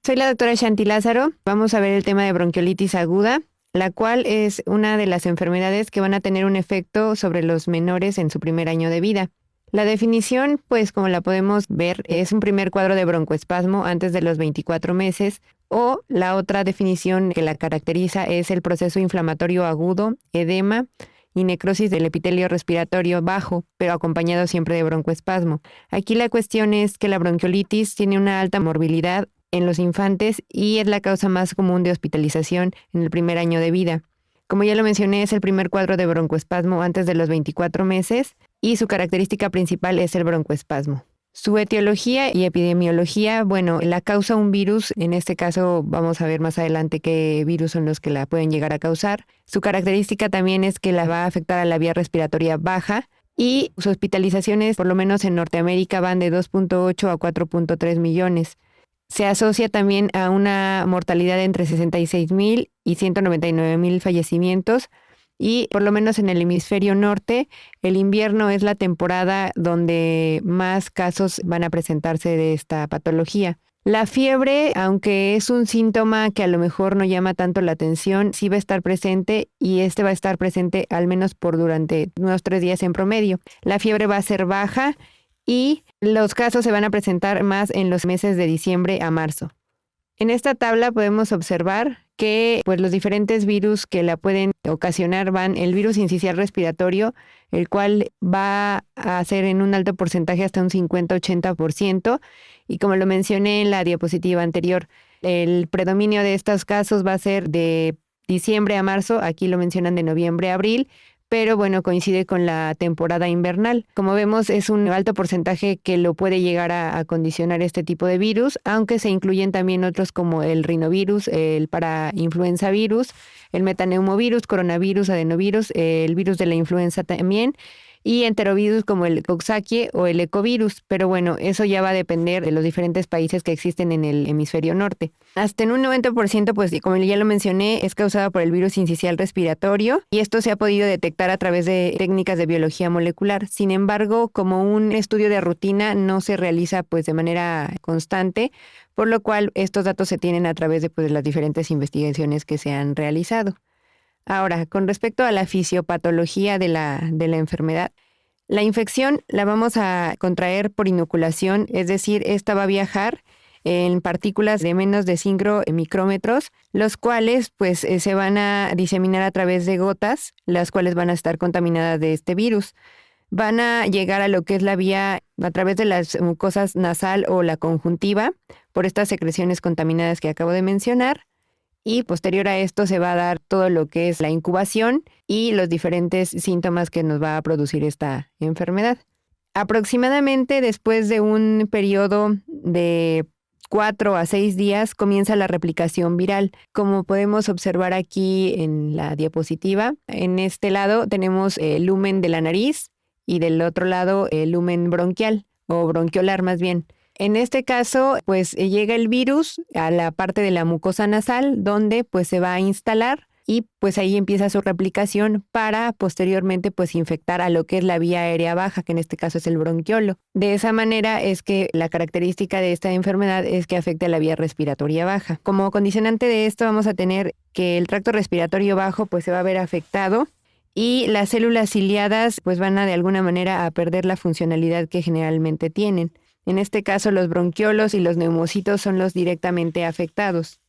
Soy la doctora Shanti Lázaro. Vamos a ver el tema de bronquiolitis aguda, la cual es una de las enfermedades que van a tener un efecto sobre los menores en su primer año de vida. La definición, pues como la podemos ver, es un primer cuadro de broncoespasmo antes de los 24 meses, o la otra definición que la caracteriza es el proceso inflamatorio agudo, edema y necrosis del epitelio respiratorio bajo, pero acompañado siempre de broncoespasmo. Aquí la cuestión es que la bronquiolitis tiene una alta morbilidad en los infantes y es la causa más común de hospitalización en el primer año de vida. Como ya lo mencioné, es el primer cuadro de broncoespasmo antes de los 24 meses y su característica principal es el broncoespasmo. Su etiología y epidemiología, bueno, la causa un virus, en este caso vamos a ver más adelante qué virus son los que la pueden llegar a causar. Su característica también es que la va a afectar a la vía respiratoria baja y sus hospitalizaciones, por lo menos en Norteamérica, van de 2.8 a 4.3 millones. Se asocia también a una mortalidad de entre 66,000 y 199,000 fallecimientos y por lo menos en el hemisferio norte, el invierno es la temporada donde más casos van a presentarse de esta patología. La fiebre, aunque es un síntoma que a lo mejor no llama tanto la atención, sí va a estar presente y va a estar presente al menos por durante unos 3 días en promedio. La fiebre va a ser baja y los casos se van a presentar más en los meses de diciembre a marzo. En esta tabla podemos observar que pues, los diferentes virus que la pueden ocasionar van el virus sincicial respiratorio, el cual va a ser en un alto porcentaje hasta un 50-80%, y como lo mencioné en la diapositiva anterior, el predominio de estos casos va a ser de diciembre a marzo, aquí lo mencionan de noviembre a abril, pero bueno, coincide con la temporada invernal. Como vemos, es un alto porcentaje que lo puede llegar a condicionar este tipo de virus, aunque se incluyen también otros como el rinovirus, el parainfluenza virus, el metaneumovirus, coronavirus, adenovirus, el virus de la influenza también, y enterovirus como el Coxsackie o el ecovirus, pero bueno, eso ya va a depender de los diferentes países que existen en el hemisferio norte. Hasta en un 90%, pues como ya lo mencioné, es causada por el virus sincicial respiratorio y esto se ha podido detectar a través de técnicas de biología molecular. Sin embargo, como un estudio de rutina no se realiza pues de manera constante, por lo cual estos datos se tienen a través de pues, las diferentes investigaciones que se han realizado. Ahora, con respecto a la fisiopatología de la enfermedad, la infección la vamos a contraer por inoculación, es decir, esta va a viajar en partículas de menos de 5 micrómetros, los cuales pues se van a diseminar a través de gotas, las cuales van a estar contaminadas de este virus. Van a llegar a lo que es la vía a través de las mucosas nasal o la conjuntiva, por estas secreciones contaminadas que acabo de mencionar. Y posterior a esto se va a dar todo lo que es la incubación y los diferentes síntomas que nos va a producir esta enfermedad. Aproximadamente después de un periodo de 4 a 6 días comienza la replicación viral. Como podemos observar aquí en la diapositiva, en este lado tenemos el lumen de la nariz y del otro lado el lumen bronquial o bronquiolar más bien. En este caso, pues llega el virus a la parte de la mucosa nasal donde pues se va a instalar y pues ahí empieza su replicación para posteriormente pues infectar a lo que es la vía aérea baja, que en este caso es el bronquiolo. De esa manera es que la característica de esta enfermedad es que afecta a la vía respiratoria baja. Como condicionante de esto vamos a tener que el tracto respiratorio bajo pues se va a ver afectado y las células ciliadas pues van a de alguna manera a perder la funcionalidad que generalmente tienen. En este caso, los bronquiolos y los neumocitos son los directamente afectados.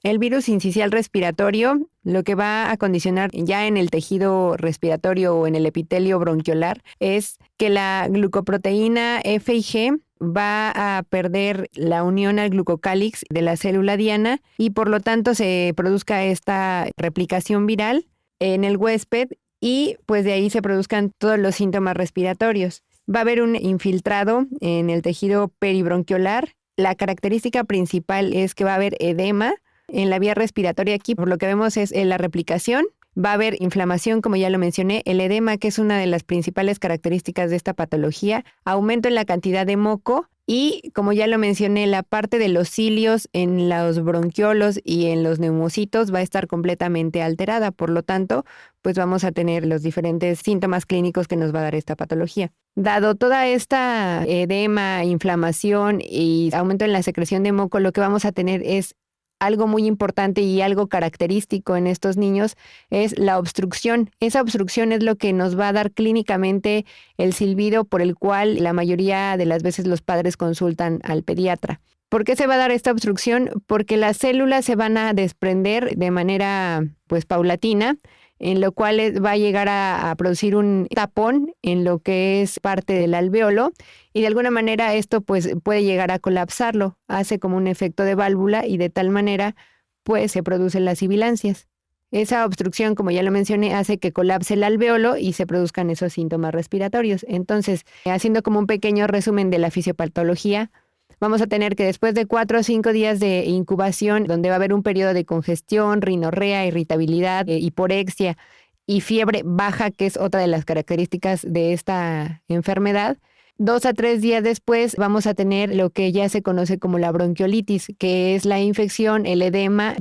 El virus sincicial respiratorio lo que va a condicionar ya en el tejido respiratorio o en el epitelio bronquiolar es que la glucoproteína F y G va a perder la unión al glucocálix de la célula diana y por lo tanto se produzca esta replicación viral en el huésped y pues de ahí se produzcan todos los síntomas respiratorios. Va a haber un infiltrado en el tejido peribronquiolar. La característica principal es que va a haber edema en la vía respiratoria. Aquí por lo que vemos es la replicación. Va a haber inflamación, como ya lo mencioné, el edema, que es una de las principales características de esta patología, aumento en la cantidad de moco Y como ya lo mencioné, la parte de los cilios en los bronquiolos y en los neumocitos va a estar completamente alterada. Por lo tanto, pues vamos a tener los diferentes síntomas clínicos que nos va a dar esta patología. Dado toda esta edema, inflamación y aumento en la secreción de moco, lo que vamos a tener es algo muy importante y algo característico en estos niños es la obstrucción. Esa obstrucción es lo que nos va a dar clínicamente el silbido por el cual la mayoría de las veces los padres consultan al pediatra. ¿Por qué se va a dar esta obstrucción? Porque las células se van a desprender de manera pues paulatina, en lo cual va a llegar a producir un tapón en lo que es parte del alvéolo y de alguna manera esto pues puede llegar a colapsarlo, hace como un efecto de válvula y de tal manera pues se producen las sibilancias. Esa obstrucción, como ya lo mencioné, hace que colapse el alvéolo y se produzcan esos síntomas respiratorios. Entonces, haciendo como un pequeño resumen de la fisiopatología, vamos a tener que después de 4 o 5 días de incubación, donde va a haber un periodo de congestión, rinorrea, irritabilidad, hiporexia y fiebre baja, que es otra de las características de esta enfermedad, 2 a 3 días después vamos a tener lo que ya se conoce como la bronquiolitis, que es la infección, el edema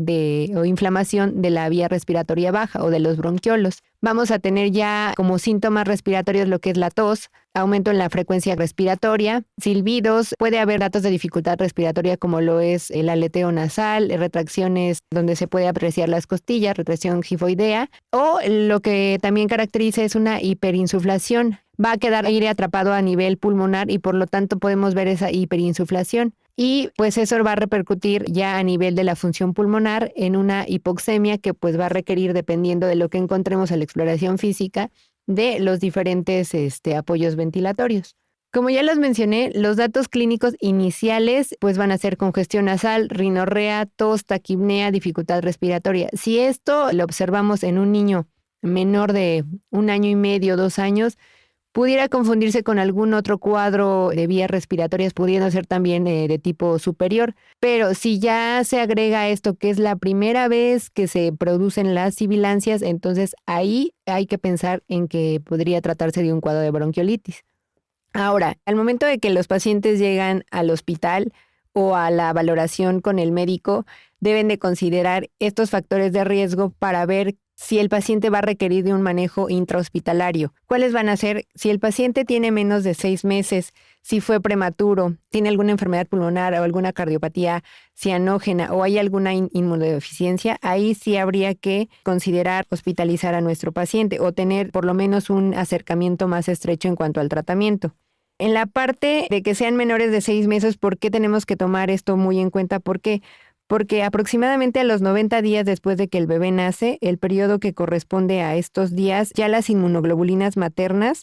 o inflamación de la vía respiratoria baja o de los bronquiolos. Vamos a tener ya como síntomas respiratorios lo que es la tos, aumento en la frecuencia respiratoria, silbidos, puede haber datos de dificultad respiratoria como lo es el aleteo nasal, retracciones donde se puede apreciar las costillas, retracción gifoidea, o lo que también caracteriza es una hiperinsuflación. Va a quedar aire atrapado a nivel pulmonar y por lo tanto podemos ver esa hiperinsuflación. Y pues eso va a repercutir ya a nivel de la función pulmonar en una hipoxemia que pues va a requerir, dependiendo de lo que encontremos en la exploración física, de los diferentes apoyos ventilatorios. Como ya los mencioné, los datos clínicos iniciales pues van a ser congestión nasal, rinorrea, tos, taquipnea, dificultad respiratoria. Si esto lo observamos en un niño menor de 1 año y medio, 2 años, pudiera confundirse con algún otro cuadro de vías respiratorias, pudiendo ser también de tipo superior. Pero si ya se agrega esto, que es la primera vez que se producen las sibilancias, entonces ahí hay que pensar en que podría tratarse de un cuadro de bronquiolitis. Ahora, al momento de que los pacientes llegan al hospital o a la valoración con el médico, deben de considerar estos factores de riesgo para ver si el paciente va a requerir de un manejo intrahospitalario. ¿Cuáles van a ser? Si el paciente tiene menos de 6 meses, si fue prematuro, tiene alguna enfermedad pulmonar o alguna cardiopatía cianógena o hay alguna inmunodeficiencia, ahí sí habría que considerar hospitalizar a nuestro paciente o tener por lo menos un acercamiento más estrecho en cuanto al tratamiento. En la parte de que sean menores de 6 meses, ¿por qué tenemos que tomar esto muy en cuenta? Porque aproximadamente a los 90 días después de que el bebé nace, el periodo que corresponde a estos días, ya las inmunoglobulinas maternas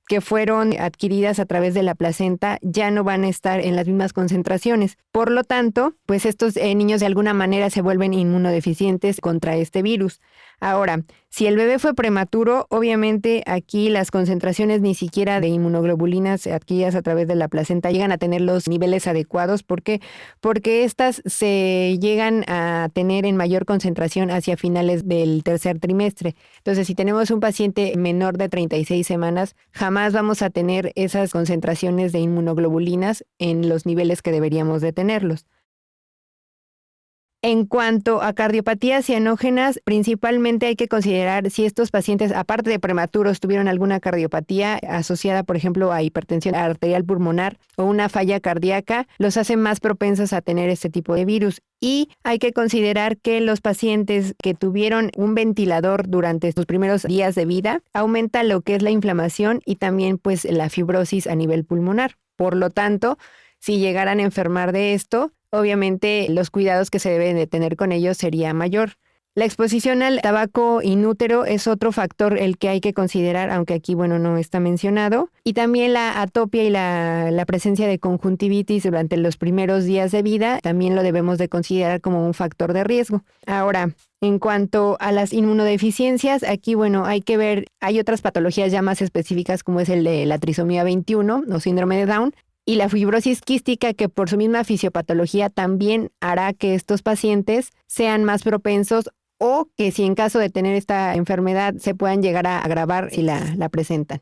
que fueron adquiridas a través de la placenta ya no van a estar en las mismas concentraciones. Por lo tanto, pues estos niños de alguna manera se vuelven inmunodeficientes contra este virus. Ahora, si el bebé fue prematuro, obviamente aquí las concentraciones ni siquiera de inmunoglobulinas adquiridas a través de la placenta llegan a tener los niveles adecuados. ¿Por qué? Porque estas se llegan a tener en mayor concentración hacia finales del tercer trimestre. Entonces, si tenemos un paciente menor de 36 semanas, jamás vamos a tener esas concentraciones de inmunoglobulinas en los niveles que deberíamos de tenerlos. En cuanto a cardiopatías cianógenas, principalmente hay que considerar si estos pacientes, aparte de prematuros, tuvieron alguna cardiopatía asociada, por ejemplo, a hipertensión arterial pulmonar o una falla cardíaca, los hace más propensos a tener este tipo de virus. Y hay que considerar que los pacientes que tuvieron un ventilador durante sus primeros días de vida, aumenta lo que es la inflamación y también pues la fibrosis a nivel pulmonar. Por lo tanto, si llegaran a enfermar de esto, obviamente los cuidados que se deben de tener con ellos sería mayor. La exposición al tabaco inútero es otro factor el que hay que considerar, aunque aquí, bueno, no está mencionado. Y también la atopia y la presencia de conjuntivitis durante los primeros días de vida también lo debemos de considerar como un factor de riesgo. Ahora, en cuanto a las inmunodeficiencias, aquí, bueno, hay que ver, hay otras patologías ya más específicas como es el de la trisomía 21 o síndrome de Down, y la fibrosis quística, que por su misma fisiopatología también hará que estos pacientes sean más propensos o que si en caso de tener esta enfermedad se puedan llegar a agravar si la presentan.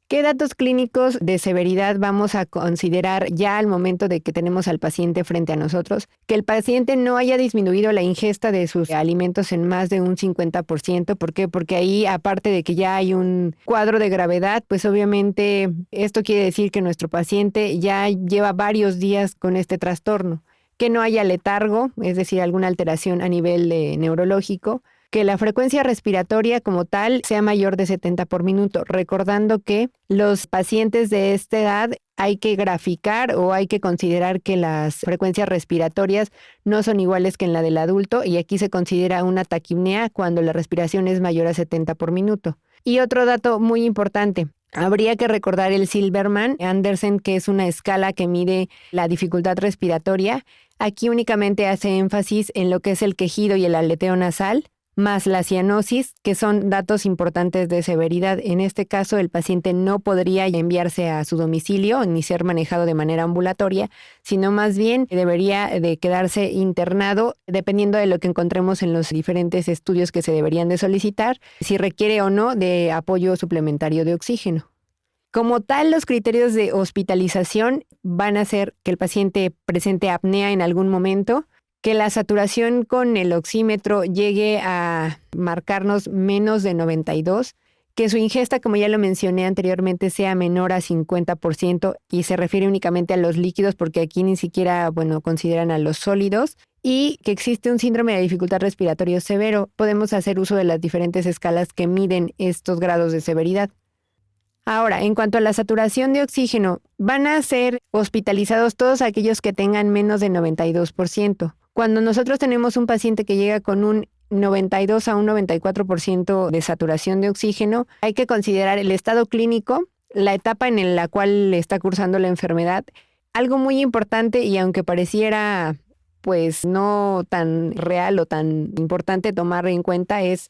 ¿Qué datos clínicos de severidad vamos a considerar ya al momento de que tenemos al paciente frente a nosotros? Que el paciente no haya disminuido la ingesta de sus alimentos en más de un 50%. ¿Por qué? Porque ahí, aparte de que ya hay un cuadro de gravedad, pues obviamente esto quiere decir que nuestro paciente ya lleva varios días con este trastorno. Que no haya letargo, es decir, alguna alteración a nivel neurológico, que la frecuencia respiratoria como tal sea mayor de 70 por minuto, recordando que los pacientes de esta edad hay que graficar o hay que considerar que las frecuencias respiratorias no son iguales que en la del adulto y aquí se considera una taquipnea cuando la respiración es mayor a 70 por minuto. Y otro dato muy importante, habría que recordar el Silberman-Andersen, que es una escala que mide la dificultad respiratoria. Aquí únicamente hace énfasis en lo que es el quejido y el aleteo nasal, más la cianosis, que son datos importantes de severidad. En este caso, el paciente no podría enviarse a su domicilio ni ser manejado de manera ambulatoria, sino más bien debería de quedarse internado dependiendo de lo que encontremos en los diferentes estudios que se deberían de solicitar, si requiere o no de apoyo suplementario de oxígeno. Como tal, los criterios de hospitalización van a ser que el paciente presente apnea en algún momento, que la saturación con el oxímetro llegue a marcarnos menos de 92, que su ingesta, como ya lo mencioné anteriormente, sea menor a 50% y se refiere únicamente a los líquidos porque aquí ni siquiera, consideran a los sólidos, y que existe un síndrome de dificultad respiratoria severo. Podemos hacer uso de las diferentes escalas que miden estos grados de severidad. Ahora, en cuanto a la saturación de oxígeno, van a ser hospitalizados todos aquellos que tengan menos de 92%. Cuando nosotros tenemos un paciente que llega con un 92 a un 94% de saturación de oxígeno, hay que considerar el estado clínico, la etapa en la cual está cursando la enfermedad. Algo muy importante, y aunque pareciera pues no tan real o tan importante tomar en cuenta, es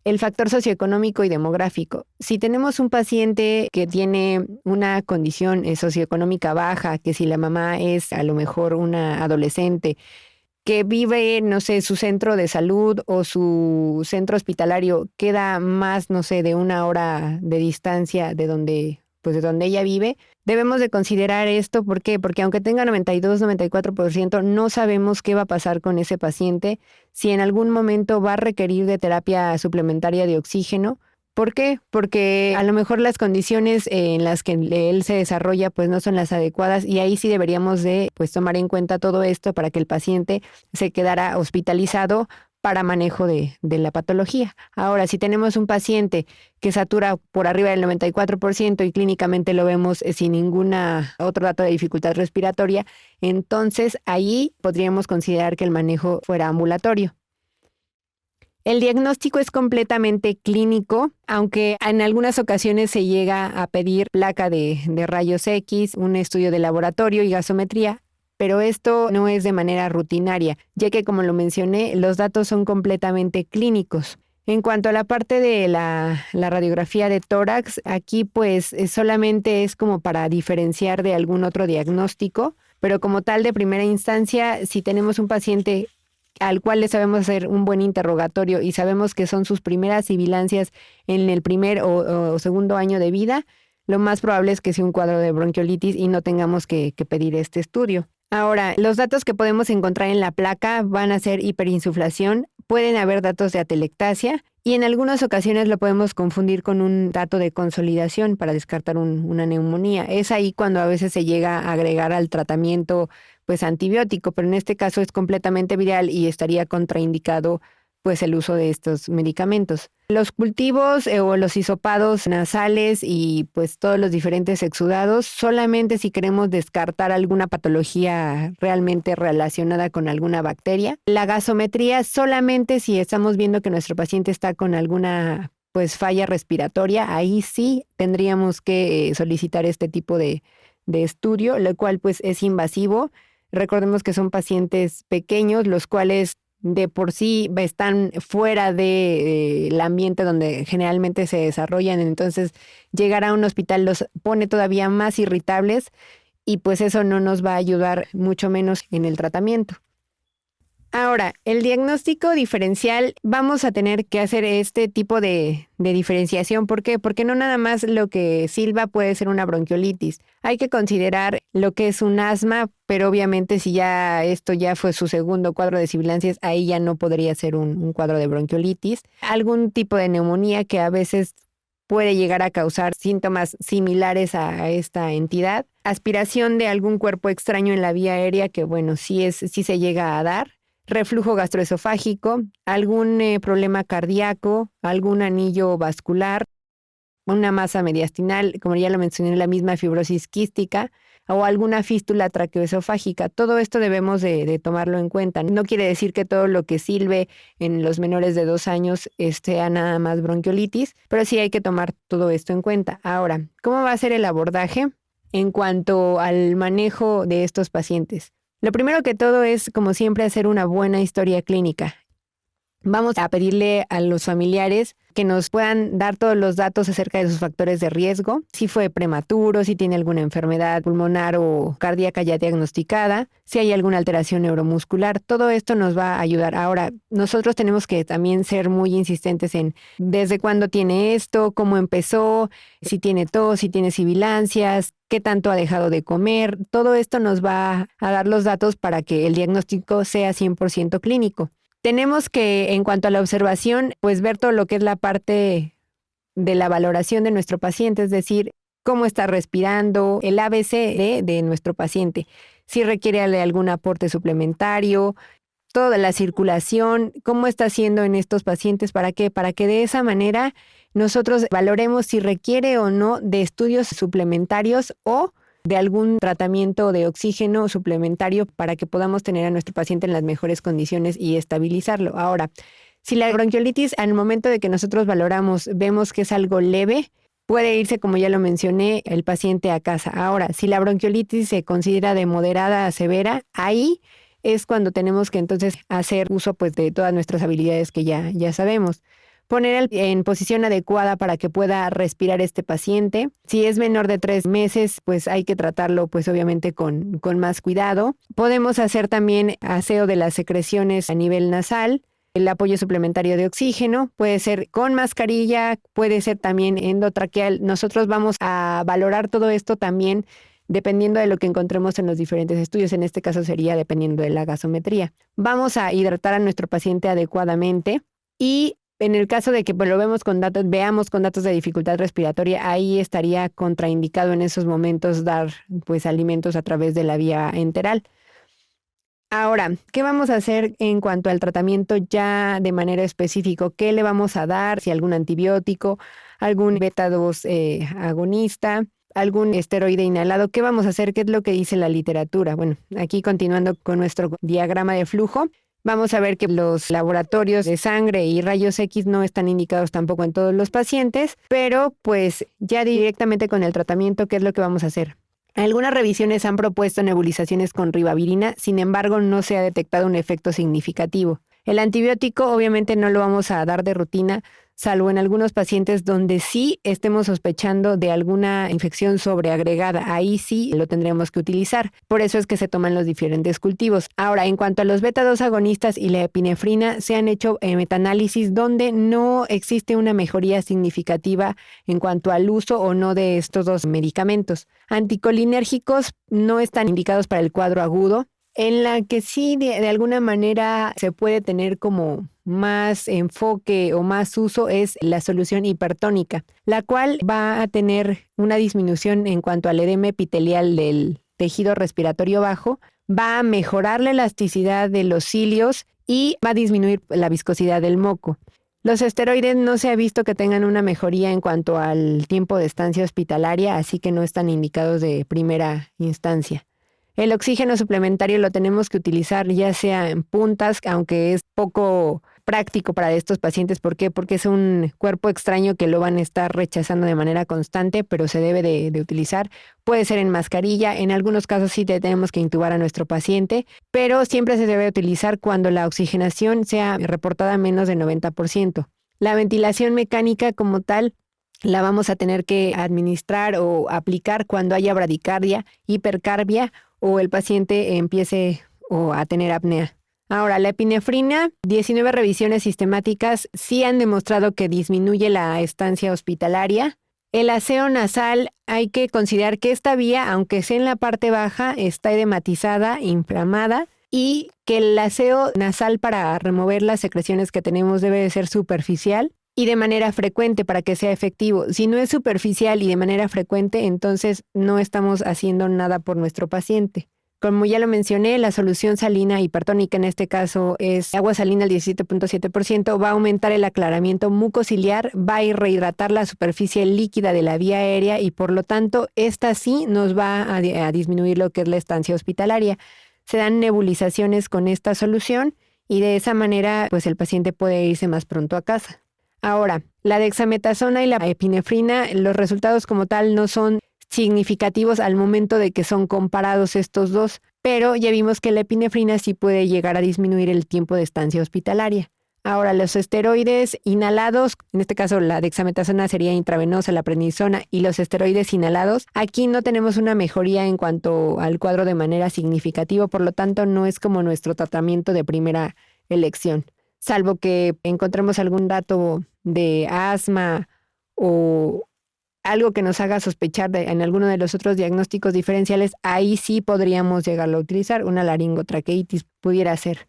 el factor socioeconómico y demográfico. Si tenemos un paciente que tiene una condición socioeconómica baja, que si la mamá es a lo mejor una adolescente, que vive, su centro de salud o su centro hospitalario queda más, de 1 hora de distancia de donde ella vive, debemos de considerar esto. ¿Por qué? Porque aunque tenga 92, 94%, no sabemos qué va a pasar con ese paciente, si en algún momento va a requerir de terapia suplementaria de oxígeno. ¿Por qué? Porque a lo mejor las condiciones en las que él se desarrolla pues no son las adecuadas y ahí sí deberíamos de tomar en cuenta todo esto para que el paciente se quedara hospitalizado para manejo de la patología. Ahora, si tenemos un paciente que satura por arriba del 94% y clínicamente lo vemos sin ninguna otro dato de dificultad respiratoria, entonces ahí podríamos considerar que el manejo fuera ambulatorio. El diagnóstico es completamente clínico, aunque en algunas ocasiones se llega a pedir placa de rayos X, un estudio de laboratorio y gasometría, pero esto no es de manera rutinaria, ya que, como lo mencioné, los datos son completamente clínicos. En cuanto a la parte de la radiografía de tórax, aquí pues solamente es como para diferenciar de algún otro diagnóstico, pero como tal de primera instancia, si tenemos un paciente al cual le sabemos hacer un buen interrogatorio y sabemos que son sus primeras sibilancias en el primer o segundo año de vida, lo más probable es que sea un cuadro de bronquiolitis y no tengamos que pedir este estudio. Ahora, los datos que podemos encontrar en la placa van a ser hiperinsuflación, pueden haber datos de atelectasia y en algunas ocasiones lo podemos confundir con un dato de consolidación para descartar una neumonía. Es ahí cuando a veces se llega a agregar al tratamiento antibiótico, pero en este caso es completamente viral y estaría contraindicado el uso de estos medicamentos. Los cultivos o los hisopados nasales y todos los diferentes exudados, solamente si queremos descartar alguna patología realmente relacionada con alguna bacteria. La gasometría solamente si estamos viendo que nuestro paciente está con alguna falla respiratoria, ahí sí tendríamos que solicitar este tipo de estudio, lo cual es invasivo. Recordemos que son pacientes pequeños, los cuales de por sí están fuera del ambiente donde generalmente se desarrollan, entonces llegar a un hospital los pone todavía más irritables y eso no nos va a ayudar mucho menos en el tratamiento. Ahora, el diagnóstico diferencial, vamos a tener que hacer este tipo de diferenciación. ¿Por qué? Porque no nada más lo que silba puede ser una bronquiolitis. Hay que considerar lo que es un asma, pero obviamente si ya esto ya fue su segundo cuadro de sibilancias, ahí ya no podría ser un cuadro de bronquiolitis. Algún tipo de neumonía que a veces puede llegar a causar síntomas similares a esta entidad. Aspiración de algún cuerpo extraño en la vía aérea, que bueno, sí se llega a dar. Reflujo gastroesofágico, algún problema cardíaco, algún anillo vascular, una masa mediastinal, como ya lo mencioné, la misma fibrosis quística o alguna fístula traqueoesofágica. Todo esto debemos de tomarlo en cuenta. No quiere decir que todo lo que silbe en los menores de 2 años sea nada más bronquiolitis, pero sí hay que tomar todo esto en cuenta. Ahora, ¿cómo va a ser el abordaje en cuanto al manejo de estos pacientes? Lo primero que todo es, como siempre, hacer una buena historia clínica. Vamos a pedirle a los familiares que nos puedan dar todos los datos acerca de sus factores de riesgo, si fue prematuro, si tiene alguna enfermedad pulmonar o cardíaca ya diagnosticada, si hay alguna alteración neuromuscular. Todo esto nos va a ayudar. Ahora, nosotros tenemos que también ser muy insistentes en desde cuándo tiene esto, cómo empezó, si tiene tos, si tiene sibilancias, qué tanto ha dejado de comer. Todo esto nos va a dar los datos para que el diagnóstico sea 100% clínico. Tenemos que, en cuanto a la observación, pues ver todo lo que es la parte de la valoración de nuestro paciente, es decir, cómo está respirando, el ABC de nuestro paciente, si requiere de algún aporte suplementario, toda la circulación, cómo está haciendo en estos pacientes, ¿para qué? Para que de esa manera nosotros valoremos si requiere o no de estudios suplementarios o de algún tratamiento de oxígeno suplementario para que podamos tener a nuestro paciente en las mejores condiciones y estabilizarlo. Ahora, si la bronquiolitis al momento de que nosotros valoramos vemos que es algo leve, puede irse, como ya lo mencioné, el paciente a casa. Ahora, si la bronquiolitis se considera de moderada a severa, ahí es cuando tenemos que entonces hacer uso pues de todas nuestras habilidades que ya sabemos. Poner en posición adecuada para que pueda respirar este paciente. Si es menor de 3 meses, pues hay que tratarlo pues obviamente con más cuidado. Podemos hacer también aseo de las secreciones a nivel nasal. El apoyo suplementario de oxígeno puede ser con mascarilla, puede ser también endotraqueal. Nosotros vamos a valorar todo esto también dependiendo de lo que encontremos en los diferentes estudios. En este caso sería dependiendo de la gasometría. Vamos a hidratar a nuestro paciente adecuadamente y en el caso de que pues, veamos con datos de dificultad respiratoria, ahí estaría contraindicado en esos momentos dar pues alimentos a través de la vía enteral. Ahora, ¿qué vamos a hacer en cuanto al tratamiento ya de manera específica? ¿Qué le vamos a dar? Si algún antibiótico, algún beta-2 agonista, algún esteroide inhalado. ¿Qué vamos a hacer? ¿Qué es lo que dice la literatura? Bueno, aquí continuando con nuestro diagrama de flujo, vamos a ver que los laboratorios de sangre y rayos X no están indicados tampoco en todos los pacientes, pero pues ya directamente con el tratamiento, ¿qué es lo que vamos a hacer? Algunas revisiones han propuesto nebulizaciones con ribavirina, sin embargo no se ha detectado un efecto significativo. El antibiótico obviamente no lo vamos a dar de rutina, salvo en algunos pacientes donde sí estemos sospechando de alguna infección sobreagregada. Ahí sí lo tendremos que utilizar. Por eso es que se toman los diferentes cultivos. Ahora, en cuanto a los beta-2 agonistas y la epinefrina, se han hecho metaanálisis donde no existe una mejoría significativa en cuanto al uso o no de estos dos medicamentos. Anticolinérgicos no están indicados para el cuadro agudo. En la que sí de alguna manera se puede tener como más enfoque o más uso es la solución hipertónica, la cual va a tener una disminución en cuanto al edema epitelial del tejido respiratorio bajo, va a mejorar la elasticidad de los cilios y va a disminuir la viscosidad del moco. Los esteroides no se ha visto que tengan una mejoría en cuanto al tiempo de estancia hospitalaria, así que no están indicados de primera instancia. El oxígeno suplementario lo tenemos que utilizar ya sea en puntas, aunque es poco práctico para estos pacientes. ¿Por qué? Porque es un cuerpo extraño que lo van a estar rechazando de manera constante, pero se debe de utilizar. Puede ser en mascarilla, en algunos casos sí tenemos que intubar a nuestro paciente, pero siempre se debe utilizar cuando la oxigenación sea reportada a menos de 90%. La ventilación mecánica como tal la vamos a tener que administrar o aplicar cuando haya bradicardia, hipercarbia o el paciente empiece a tener apnea. Ahora, la epinefrina, 19 revisiones sistemáticas sí han demostrado que disminuye la estancia hospitalaria. El aseo nasal, hay que considerar que esta vía, aunque sea en la parte baja, está edematizada, inflamada, y que el aseo nasal para remover las secreciones que tenemos debe de ser superficial y de manera frecuente para que sea efectivo. Si no es superficial y de manera frecuente, entonces no estamos haciendo nada por nuestro paciente. Como ya lo mencioné, la solución salina hipertónica, en este caso es agua salina al 17.7%, va a aumentar el aclaramiento mucociliar, va a rehidratar la superficie líquida de la vía aérea y por lo tanto esta sí nos va a disminuir lo que es la estancia hospitalaria. Se dan nebulizaciones con esta solución y de esa manera pues el paciente puede irse más pronto a casa. Ahora, la dexametasona y la epinefrina, los resultados como tal no son significativos al momento de que son comparados estos dos, pero ya vimos que la epinefrina sí puede llegar a disminuir el tiempo de estancia hospitalaria. Ahora, los esteroides inhalados, en este caso la dexametasona sería intravenosa, la prednisona y los esteroides inhalados, aquí no tenemos una mejoría en cuanto al cuadro de manera significativa, por lo tanto no es como nuestro tratamiento de primera elección, salvo que encontremos algún dato de asma o algo que nos haga sospechar en alguno de los otros diagnósticos diferenciales, ahí sí podríamos llegarlo a utilizar, una laringotraqueitis pudiera ser.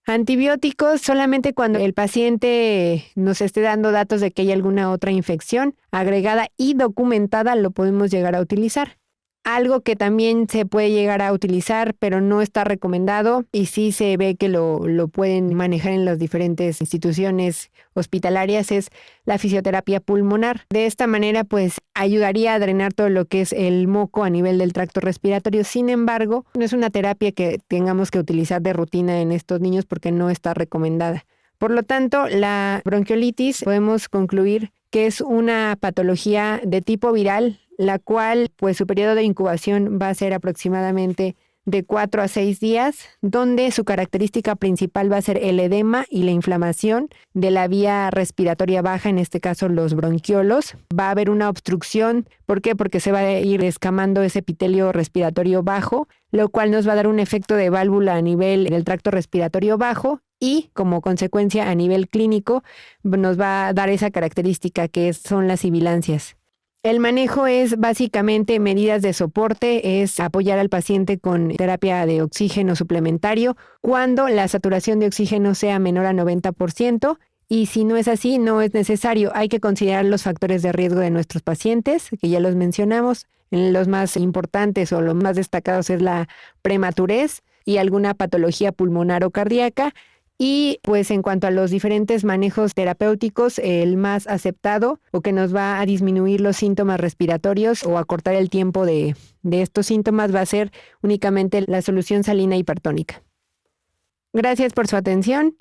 Antibióticos solamente cuando el paciente nos esté dando datos de que hay alguna otra infección agregada y documentada lo podemos llegar a utilizar. Algo que también se puede llegar a utilizar, pero no está recomendado y sí se ve que lo pueden manejar en las diferentes instituciones hospitalarias, es la fisioterapia pulmonar. De esta manera, pues ayudaría a drenar todo lo que es el moco a nivel del tracto respiratorio. Sin embargo, no es una terapia que tengamos que utilizar de rutina en estos niños porque no está recomendada. Por lo tanto, la bronquiolitis podemos concluir que es una patología de tipo viral, la cual, pues su periodo de incubación va a ser aproximadamente de 4 a 6 días, donde su característica principal va a ser el edema y la inflamación de la vía respiratoria baja, en este caso los bronquiolos. Va a haber una obstrucción, ¿por qué? Porque se va a ir escamando ese epitelio respiratorio bajo, lo cual nos va a dar un efecto de válvula a nivel del tracto respiratorio bajo y como consecuencia a nivel clínico nos va a dar esa característica que son las sibilancias. El manejo es básicamente medidas de soporte, es apoyar al paciente con terapia de oxígeno suplementario cuando la saturación de oxígeno sea menor a 90%. Y si no es así, no es necesario. Hay que considerar los factores de riesgo de nuestros pacientes, que ya los mencionamos. Los más importantes o los más destacados es la prematurez y alguna patología pulmonar o cardíaca. Y pues en cuanto a los diferentes manejos terapéuticos, el más aceptado o que nos va a disminuir los síntomas respiratorios o acortar el tiempo de estos síntomas va a ser únicamente la solución salina hipertónica. Gracias por su atención